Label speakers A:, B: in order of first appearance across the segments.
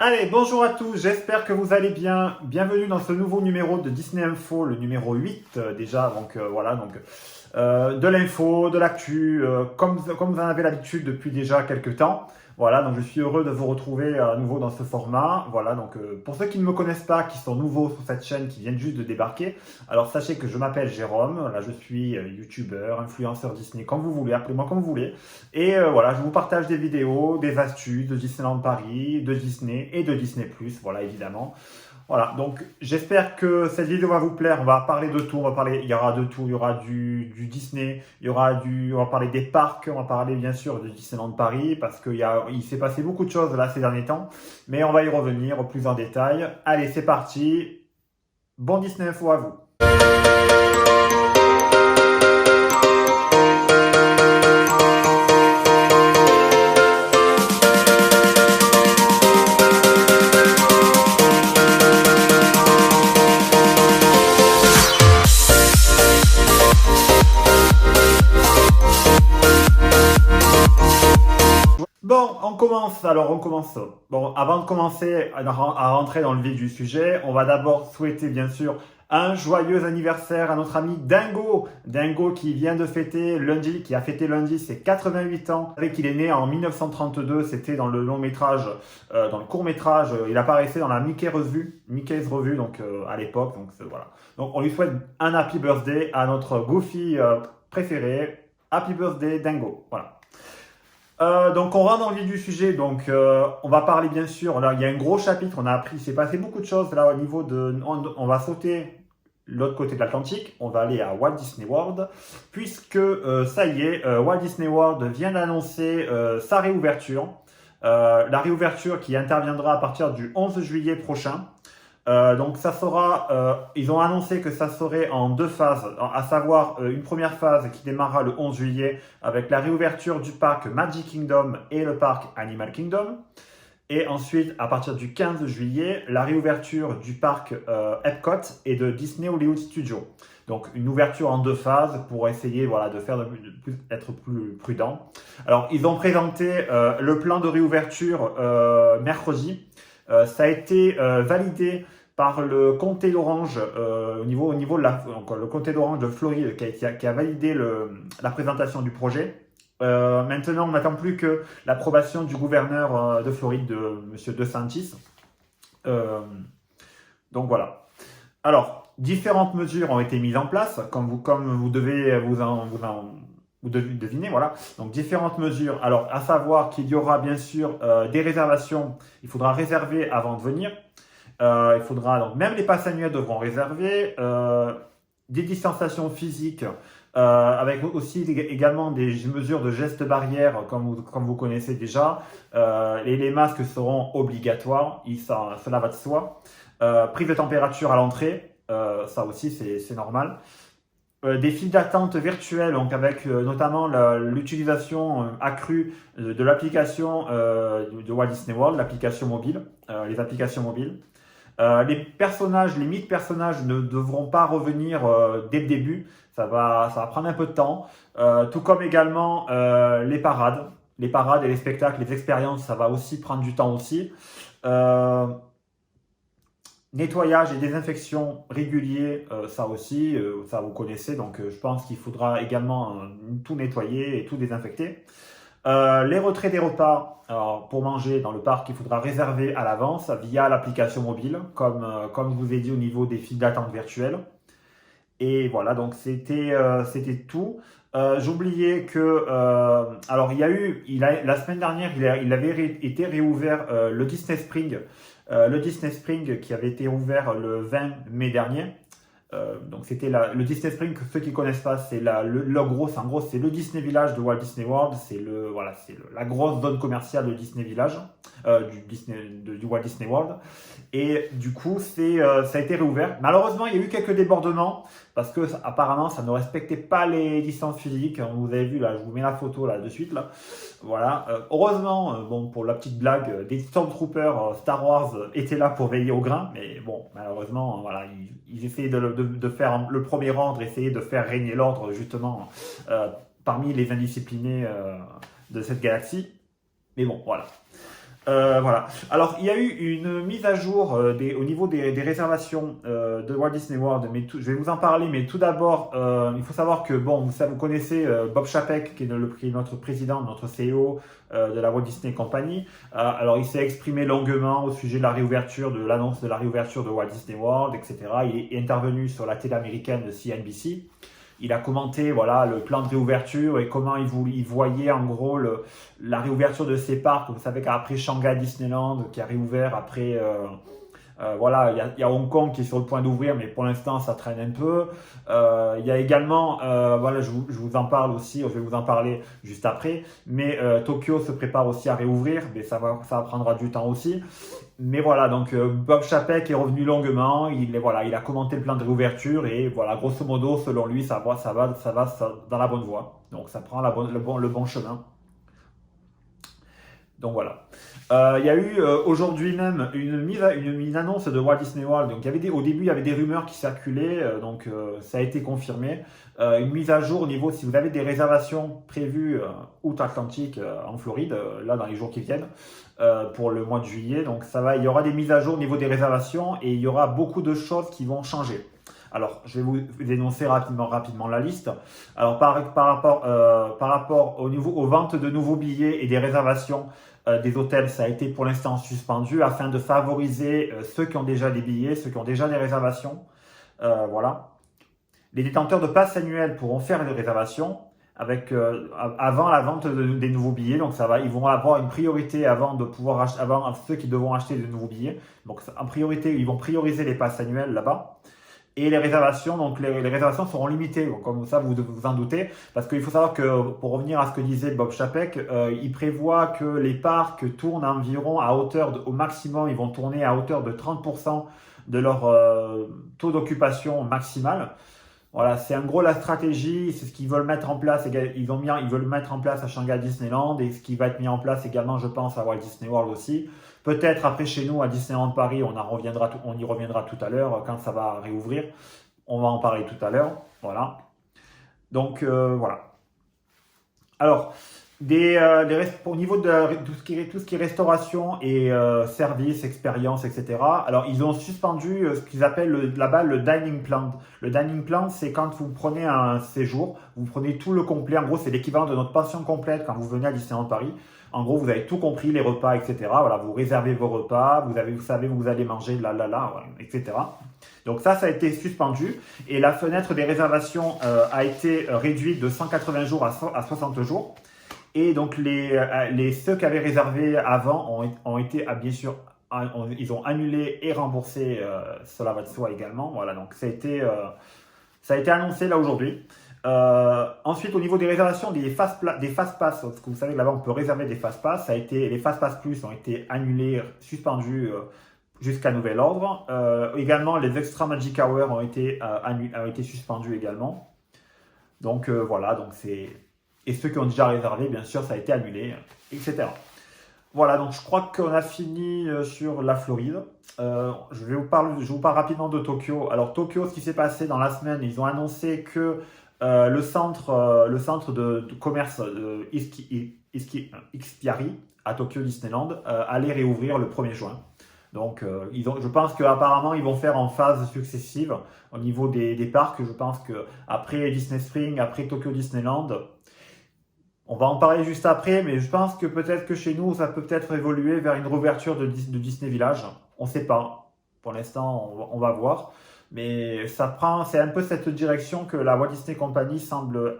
A: Allez, bonjour à tous, j'espère que vous allez bien. Bienvenue dans ce nouveau numéro de Disney Info, le numéro 8 déjà. De l'info, de l'actu, comme vous en avez l'habitude depuis déjà quelques temps. Voilà, donc je suis heureux de vous retrouver à nouveau dans ce format. Voilà, donc pour ceux qui ne me connaissent pas, qui sont nouveaux sur cette chaîne, qui viennent juste de débarquer, alors sachez que je m'appelle Jérôme, là je suis youtubeur, influenceur Disney, comme vous voulez, appelez-moi comme vous voulez. Et voilà, je vous partage des vidéos, des astuces de Disneyland Paris, de Disney et de Disney+, voilà évidemment. Voilà, donc j'espère que cette vidéo va vous plaire. On va parler de tout, il y aura de tout, il y aura du Disney, on va parler des parcs, on va parler bien sûr de Disneyland Paris, parce il s'est passé beaucoup de choses là ces derniers temps, mais on va y revenir plus en détail. Allez, c'est parti, bon Disney Info à vous. Bon, on commence. Alors, on commence. Bon, avant de commencer à rentrer dans le vif du sujet, on va d'abord souhaiter, bien sûr, un joyeux anniversaire à notre ami Dingo. Dingo qui vient de fêter lundi, qui a fêté lundi ses 88 ans. Vous savez qu'il est né en 1932. C'était dans le long métrage, dans le court métrage. Il apparaissait dans la Mickey's Revue, donc à l'époque. Donc voilà. Donc, on lui souhaite un happy birthday à notre Goofy préféré. Happy birthday Dingo. Voilà. Donc on rentre dans le vif du sujet, donc on va parler bien sûr, là il y a un gros chapitre, on a appris, il s'est passé beaucoup de choses là au niveau de, on va sauter l'autre côté de l'Atlantique, on va aller à Walt Disney World, puisque ça y est, Walt Disney World vient d'annoncer sa réouverture, la réouverture qui interviendra à partir du 11 juillet prochain. Donc ça sera, ils ont annoncé que ça serait en deux phases, à savoir une première phase qui démarrera le 11 juillet avec la réouverture du parc Magic Kingdom et le parc Animal Kingdom. Et ensuite, à partir du 15 juillet, la réouverture du parc Epcot et de Disney Hollywood Studios. Donc une ouverture en deux phases pour essayer voilà, être plus prudent. Alors ils ont présenté le plan de réouverture mercredi. Ça a été validé par le comté d'Orange au niveau donc, le comté d'Orange de Floride qui a validé la présentation du projet. Maintenant, on n'attend plus que l'approbation du gouverneur de Floride, de M. DeSantis. Donc voilà. Alors, différentes mesures ont été mises en place, comme vous devez vous devez deviner, voilà. Donc différentes mesures. Alors, à savoir qu'il y aura bien sûr des réservations. Il faudra réserver avant de venir. Il faudra donc même les passes annuelles devront réserver. Des distanciations physiques, avec aussi également des mesures de gestes barrières, comme vous connaissez déjà. Et les masques seront obligatoires. Cela va de soi. Prise de température à l'entrée, ça aussi c'est normal. Des files d'attente virtuelles, donc avec notamment l'utilisation accrue de l'application de Walt Disney World, l'application mobile, les applications mobiles. Les mythes personnages ne devront pas revenir dès le début, ça va prendre un peu de temps, tout comme également les parades et les spectacles, les expériences, ça va aussi prendre du temps aussi. Nettoyage et désinfection régulier, ça aussi, ça vous connaissez, donc je pense qu'il faudra également tout nettoyer et tout désinfecter. Les retraits des repas, alors, pour manger dans le parc, il faudra réserver à l'avance via l'application mobile, comme je vous ai dit au niveau des files d'attente virtuelles. Et voilà, donc c'était tout. J'oubliais que, alors la semaine dernière, il avait été réouvert le Disney Spring. Le Disney Spring qui avait été ouvert le 20 mai dernier. Donc c'était le Disney Spring, ceux qui ne connaissent pas, c'est en gros c'est le Disney Village de Walt Disney World, c'est la grosse zone commerciale de Disney Village, du Walt Disney World. Et du coup, ça a été réouvert. Malheureusement, il y a eu quelques débordements parce que apparemment, ça ne respectait pas les distances physiques. Vous avez vu là, je vous mets la photo là de suite là. Voilà. Heureusement, bon pour la petite blague, des Stormtroopers Star Wars étaient là pour veiller au grain, mais bon, malheureusement, voilà, ils essayaient de faire le premier ordre, essayer de faire régner l'ordre justement parmi les indisciplinés de cette galaxie. Mais bon, voilà. Voilà. Alors, il y a eu une mise à jour au niveau des réservations de Walt Disney World, mais je vais vous en parler. Mais tout d'abord, il faut savoir que, bon, vous connaissez Bob Chapek, qui est notre président, notre CEO de la Walt Disney Company. Alors, il s'est exprimé longuement au sujet de la réouverture, de l'annonce de la réouverture de Walt Disney World, etc. Il est intervenu sur la télé américaine de CNBC. Il a commenté voilà, le plan de réouverture et comment il voyait en gros la réouverture de ses parcs. Vous savez qu'après Shanghai Disneyland qui a réouvert, après voilà, il y a Hong Kong qui est sur le point d'ouvrir, mais pour l'instant ça traîne un peu. Il y a également, voilà, je vous en parle aussi, je vais vous en parler juste après, mais Tokyo se prépare aussi à réouvrir, mais ça prendra du temps aussi. Mais voilà, donc Bob Chapek est revenu longuement, voilà, il a commenté le plan de réouverture et voilà, grosso modo, selon lui, ça va dans la bonne voie. Donc ça prend le bon chemin. Donc voilà. Il y a eu aujourd'hui même une annonce de Walt Disney World. Donc au début, il y avait des rumeurs qui circulaient, donc ça a été confirmé. Une mise à jour au niveau, si vous avez des réservations prévues outre-Atlantique en Floride, là dans les jours qui viennent, pour le mois de juillet. Donc il y aura des mises à jour au niveau des réservations et il y aura beaucoup de choses qui vont changer. Alors, je vais vous énoncer rapidement la liste. Alors, par rapport aux ventes de nouveaux billets et des réservations des hôtels, ça a été pour l'instant suspendu afin de favoriser ceux qui ont déjà des billets, ceux qui ont déjà des réservations. Voilà. Les détenteurs de passes annuelles pourront faire des réservations avant la vente des nouveaux billets. Donc ils vont avoir une priorité avant ceux qui devront acheter de nouveaux billets. Donc en priorité, ils vont prioriser les passes annuelles là-bas. Et les réservations, donc les réservations seront limitées, donc comme ça vous vous en doutez, parce qu'il faut savoir que, pour revenir à ce que disait Bob Chapek, il prévoit que les parcs tournent environ au maximum, ils vont tourner à hauteur de 30% de leur taux d'occupation maximal. Voilà, c'est en gros la stratégie, c'est ce qu'ils veulent mettre en place. Ils veulent mettre en place à Shanghai Disneyland et ce qui va être mis en place également, je pense, à Walt Disney World aussi. Peut-être après chez nous à Disneyland Paris, on y reviendra tout à l'heure quand ça va réouvrir. On va en parler tout à l'heure. Voilà. Donc voilà. Alors, au niveau de tout ce qui est restauration et service, expérience, etc. Alors, ils ont suspendu ce qu'ils appellent là-bas le dining plan. Le dining plan, c'est quand vous prenez un séjour, vous prenez tout le complet. En gros, c'est l'équivalent de notre pension complète quand vous venez à Disneyland Paris. En gros, vous avez tout compris, les repas, etc. Voilà, vous réservez vos repas, vous savez où vous allez manger, etc. Donc ça a été suspendu et la fenêtre des réservations a été réduite de 180 jours à 60 jours. Et donc ceux qui avaient réservé avant ont été bien sûr ils ont annulé et remboursé, cela va de soi également. Voilà, donc ça a été annoncé là aujourd'hui. Ensuite, au niveau des réservations des fast pass, parce que vous savez que là-bas on peut réserver des fast pass, les fast pass plus ont été annulés, suspendus jusqu'à nouvel ordre. Également, les extra magic hour ont été suspendus également. Donc voilà, et ceux qui ont déjà réservé, bien sûr, ça a été annulé, etc. Voilà, donc je crois qu'on a fini sur la Floride. Je vous parle rapidement de Tokyo. Alors Tokyo, ce qui s'est passé dans la semaine, ils ont annoncé que le centre de commerce de Ikspiari à Tokyo Disneyland allait réouvrir le 1er juin. Donc je pense qu'apparemment ils vont faire en phases successives au niveau des parcs. Je pense que après Disney Spring, après Tokyo Disneyland, on va en parler juste après, mais je pense que peut-être que chez nous, ça peut peut-être évoluer vers une réouverture de Disney Village. On ne sait pas. Pour l'instant, on va voir. Mais c'est un peu cette direction que la Walt Disney Company semble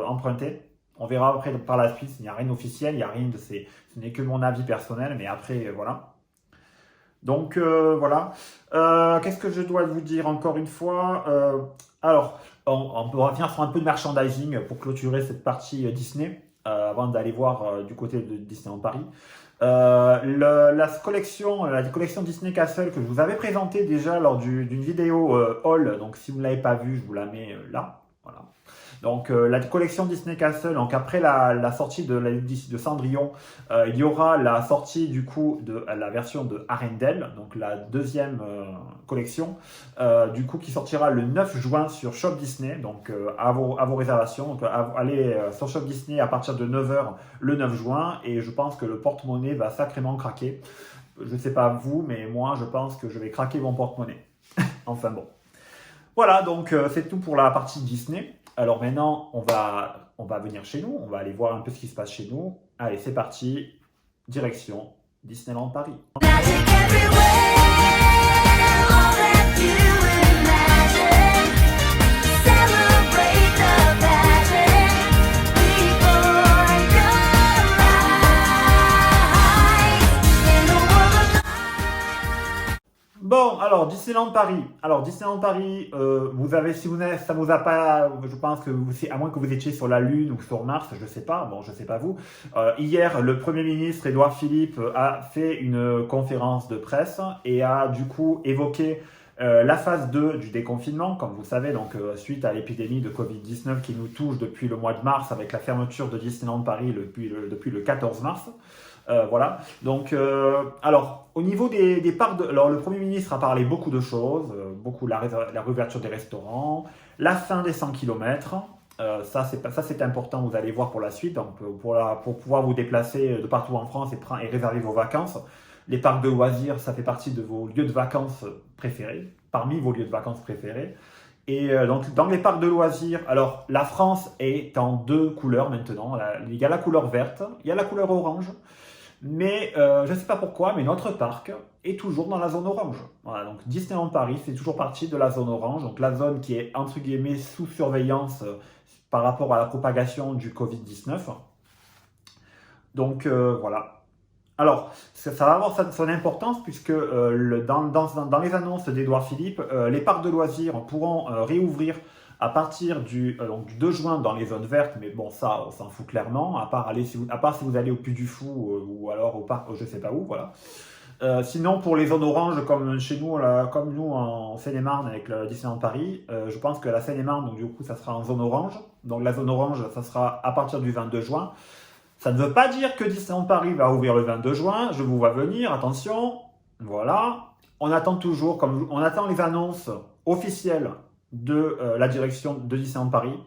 A: emprunter. On verra après par la suite. Il n'y a rien d'officiel, il n'y a rien ce n'est que mon avis personnel, mais après, voilà. Donc voilà. Qu'est-ce que je dois vous dire encore une fois Alors, on va finir sur un peu de merchandising pour clôturer cette partie Disney avant d'aller voir du côté de Disneyland Paris. La collection Disney Castle que je vous avais présentée déjà lors d'une vidéo haul. Donc si vous ne l'avez pas vue, je vous la mets là. Voilà. Donc la collection Disney Castle, donc après la sortie de Cendrillon, il y aura la sortie du coup de la version de Arendelle, donc la deuxième collection, du coup qui sortira le 9 juin sur Shop Disney, donc à vos réservations. Donc allez sur Shop Disney à partir de 9h le 9 juin, et je pense que le porte-monnaie va sacrément craquer. Je ne sais pas vous, mais moi je pense que je vais craquer mon porte-monnaie. Enfin bon. Voilà, donc c'est tout pour la partie Disney. Alors maintenant, on va venir chez nous, on va aller voir un peu ce qui se passe chez nous. Allez, c'est parti, direction Disneyland Paris.
B: Magic everywhere, all that you imagine. Celebrate the passion before your eyes. In a world of
A: Bon, alors Disneyland Paris. Alors Disneyland Paris, vous avez, si vous n'avez, ça vous a pas, je pense que vous, à moins que vous étiez sur la Lune ou sur Mars, je sais pas. Bon, je sais pas vous. Hier, le Premier ministre Édouard Philippe a fait une conférence de presse et a du coup évoqué la phase 2 du déconfinement, comme vous savez, donc suite à l'épidémie de Covid-19 qui nous touche depuis le mois de mars avec la fermeture de Disneyland Paris depuis le 14 mars. Voilà. Donc, alors, au niveau des parcs, alors le Premier ministre a parlé beaucoup de choses, beaucoup la réouverture des restaurants, la fin des 100 km. Ça, c'est important, vous allez voir pour la suite. Donc, pour pouvoir vous déplacer de partout en France et réserver vos vacances. Les parcs de loisirs, ça fait partie de vos lieux de vacances préférés, parmi vos lieux de vacances préférés. Et donc, dans les parcs de loisirs, alors la France est en deux couleurs maintenant. Il y a la couleur verte, il y a la couleur orange. Mais je ne sais pas pourquoi, mais notre parc est toujours dans la zone orange. Voilà, donc Disneyland Paris fait toujours partie de la zone orange, donc la zone qui est entre guillemets sous surveillance par rapport à la propagation du Covid-19. Donc voilà. Alors, ça va avoir son importance puisque dans les annonces d'Édouard Philippe, les parcs de loisirs pourront réouvrir à partir donc du 2 juin dans les zones vertes, mais bon, ça, on s'en fout clairement, à part si vous allez au Puy du Fou ou alors au parc, je sais pas où, voilà. Sinon, pour les zones oranges, comme chez nous, comme nous en Seine-et-Marne avec le Disneyland Paris, je pense que la Seine-et-Marne, donc du coup, ça sera en zone orange. Donc la zone orange, ça sera à partir du 22 juin. Ça ne veut pas dire que Disneyland Paris va ouvrir le 22 juin. Je vous vois venir, attention. Voilà. On attend toujours, on attend les annonces officielles de la direction de Disneyland Paris.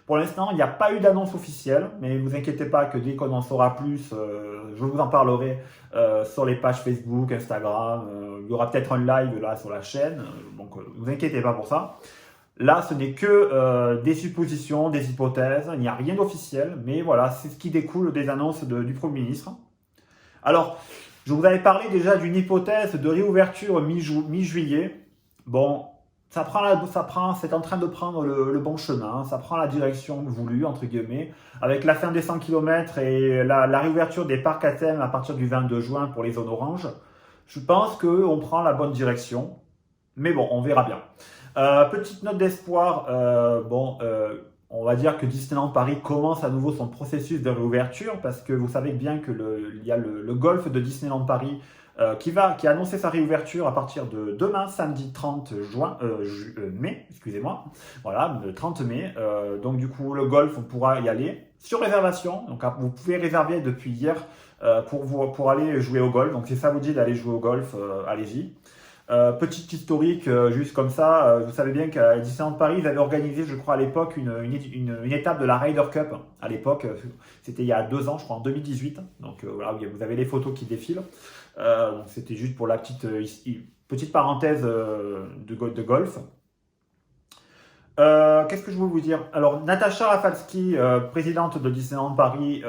A: Pour l'instant, il n'y a pas eu d'annonce officielle, mais ne vous inquiétez pas que dès qu'on en saura plus, je vous en parlerai sur les pages Facebook, Instagram. Il y aura peut-être un live là sur la chaîne, donc ne vous inquiétez pas pour ça. Là, ce n'est que des suppositions, des hypothèses, il n'y a rien d'officiel, mais voilà, c'est ce qui découle des annonces du Premier ministre. Alors, je vous avais parlé déjà d'une hypothèse de réouverture mi-juillet. Bon, c'est en train de prendre le bon chemin, ça prend la direction voulue, entre guillemets, avec la fin des 100 km et la réouverture des parcs à thème à partir du 22 juin pour les zones oranges. Je pense qu'on prend la bonne direction, mais bon, on verra bien. Petite note d'espoir, on va dire que Disneyland Paris commence à nouveau son processus de réouverture parce que vous savez bien que il y a le golf de Disneyland Paris qui a annoncé sa réouverture à partir de demain, samedi 30 mai, excusez-moi, voilà, le 30 mai. Donc du coup, le golf, on pourra y aller sur réservation. Donc vous pouvez réserver depuis hier pour aller jouer au golf. Donc si ça vous dit d'aller jouer au golf, allez-y. Petit historique, juste comme ça, vous savez bien qu'à Disneyland Paris, ils avaient organisé, je crois à l'époque, une étape de la Ryder Cup. À l'époque, c'était il y a 2 ans, je crois, en 2018. Donc voilà, vous avez les photos qui défilent. Donc c'était juste pour la petite parenthèse de golf. Qu'est-ce que je voulais vous dire? Alors, Natasha Rafalski, présidente de Disneyland Paris,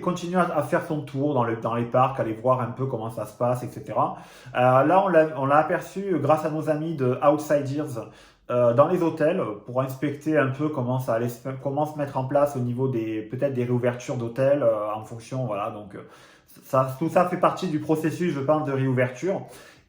A: continue à faire son tour dans les parcs, aller voir un peu comment ça se passe, etc. Là, on l'a aperçu grâce à nos amis de Outsiders dans les hôtels pour inspecter un peu comment se mettre en place au niveau peut-être des réouvertures d'hôtels en fonction, voilà. Donc, tout ça fait partie du processus, je pense, de réouverture.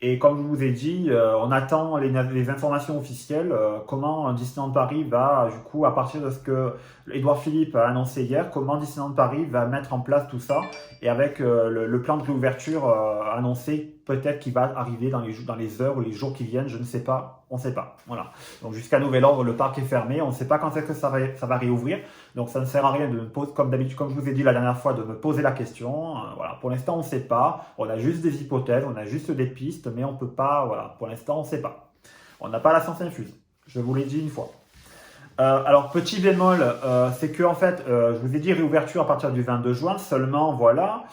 A: Et comme je vous ai dit, on attend les informations officielles, comment Disneyland Paris va, du coup, à partir de ce que Édouard Philippe a annoncé hier comment Disneyland Paris va mettre en place tout ça, et avec le plan de réouverture annoncé, peut-être qu'il va arriver dans les heures ou les jours qui viennent, je ne sais pas, on ne sait pas. Voilà. Donc jusqu'à nouvel ordre, le parc est fermé, on ne sait pas quand est-ce que ça va réouvrir, donc ça ne sert à rien de me poser, comme d'habitude, comme je vous ai dit la dernière fois, de me poser la question. Voilà. Pour l'instant, on ne sait pas, on a juste des hypothèses, on a juste des pistes, mais on ne peut pas, voilà, pour l'instant, on ne sait pas. On n'a pas la science infuse, je vous l'ai dit une fois. Alors, petit bémol, c'est que en fait, je vous ai dit réouverture à partir du 22 juin, seulement, voilà,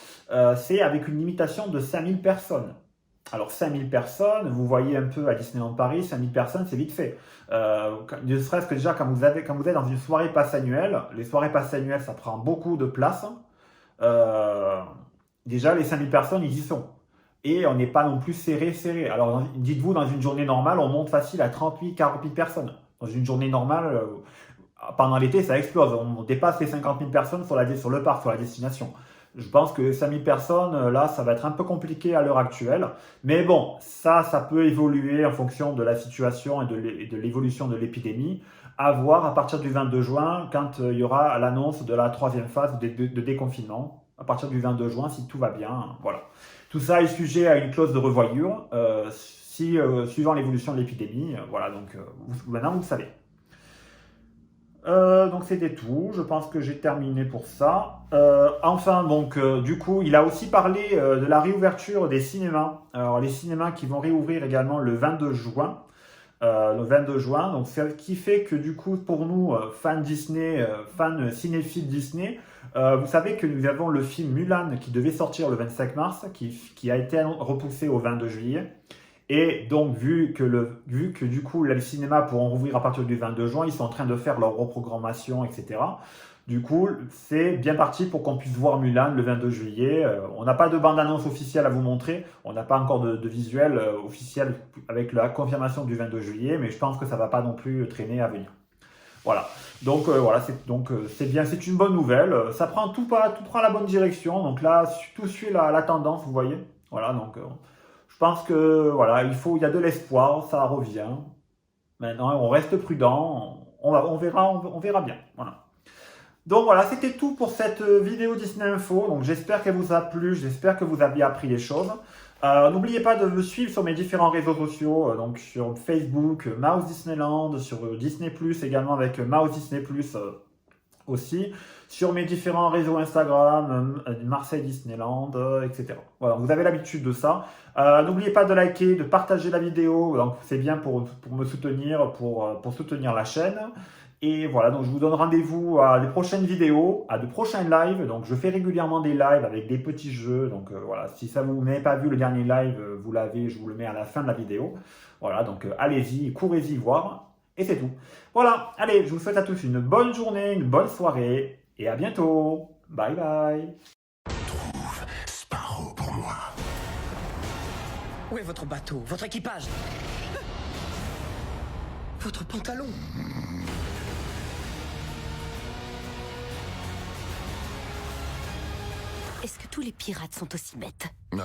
A: c'est avec une limitation de 5000 personnes. Alors, 5000 personnes, vous voyez un peu à Disneyland Paris, 5000 personnes, c'est vite fait. Ne serait-ce que déjà, quand vous êtes dans une soirée passe annuelle, les soirées passe annuelles, ça prend beaucoup de place. Déjà, les 5000 personnes, ils y sont. Et on n'est pas non plus serré. Alors, dites-vous, dans une journée normale, on monte facile à 38, 40 000 personnes. Dans une journée normale, pendant l'été, ça explose. On dépasse les 50 000 personnes sur le parc, sur la destination. Je pense que 5 000 personnes, là, ça va être un peu compliqué à l'heure actuelle. Mais bon, ça peut évoluer en fonction de la situation et de l'évolution de l'épidémie. À voir à partir du 22 juin, quand il y aura l'annonce de la 3e phase de déconfinement. À partir du 22 juin, si tout va bien, voilà. Tout ça est sujet à une clause de revoyure, suivant l'évolution de l'épidémie. Voilà, donc maintenant vous le savez. Donc c'était tout, je pense que j'ai terminé pour ça. Enfin, donc du coup, il a aussi parlé de la réouverture des cinémas. Alors les cinémas qui vont réouvrir également le 22 juin. Donc ce qui fait que du coup, pour nous, fans Disney, fans cinéphiles Disney, vous savez que nous avons le film Mulan qui devait sortir le 25 mars, qui a été repoussé au 22 juillet. Et donc, vu que du coup, les cinémas pourront rouvrir à partir du 22 juin, ils sont en train de faire leur reprogrammation, etc. Du coup, c'est bien parti pour qu'on puisse voir Mulan le 22 juillet. On n'a pas de bande-annonce officielle à vous montrer. On n'a pas encore de visuel officiel avec la confirmation du 22 juillet, mais je pense que ça ne va pas non plus traîner à venir. Voilà. Donc, voilà, c'est bien, c'est une bonne nouvelle. Ça prend tout prend la bonne direction. Donc là, tout suit la tendance, vous voyez. Voilà, donc je pense que voilà, il y a de l'espoir, ça revient. Maintenant, on reste prudent. On verra bien. Voilà. Donc voilà, c'était tout pour cette vidéo Disney Info. Donc j'espère qu'elle vous a plu, j'espère que vous avez appris des choses. N'oubliez pas de me suivre sur mes différents réseaux sociaux, donc sur Facebook, Mouse Disneyland, sur Disney+, également avec Mouse Disney+, aussi, sur mes différents réseaux Instagram, Marseille Disneyland, etc. Voilà, vous avez l'habitude de ça. N'oubliez pas de liker, de partager la vidéo, donc c'est bien pour me soutenir, pour soutenir la chaîne. Et voilà, donc je vous donne rendez-vous à des prochaines vidéos, à de prochains lives. Donc je fais régulièrement des lives avec des petits jeux. Donc voilà, si vous n'avez pas vu le dernier live, je vous le mets à la fin de la vidéo. Voilà, donc allez-y, courez-y voir. Et c'est tout. Voilà, allez, je vous souhaite à tous une bonne journée, une bonne soirée. Et à bientôt. Bye bye.
C: Trouve Sparrow pour moi.
D: Où est votre bateau, votre équipage? Votre pantalon?
E: Est-ce que tous les pirates sont aussi bêtes?
C: Ouais.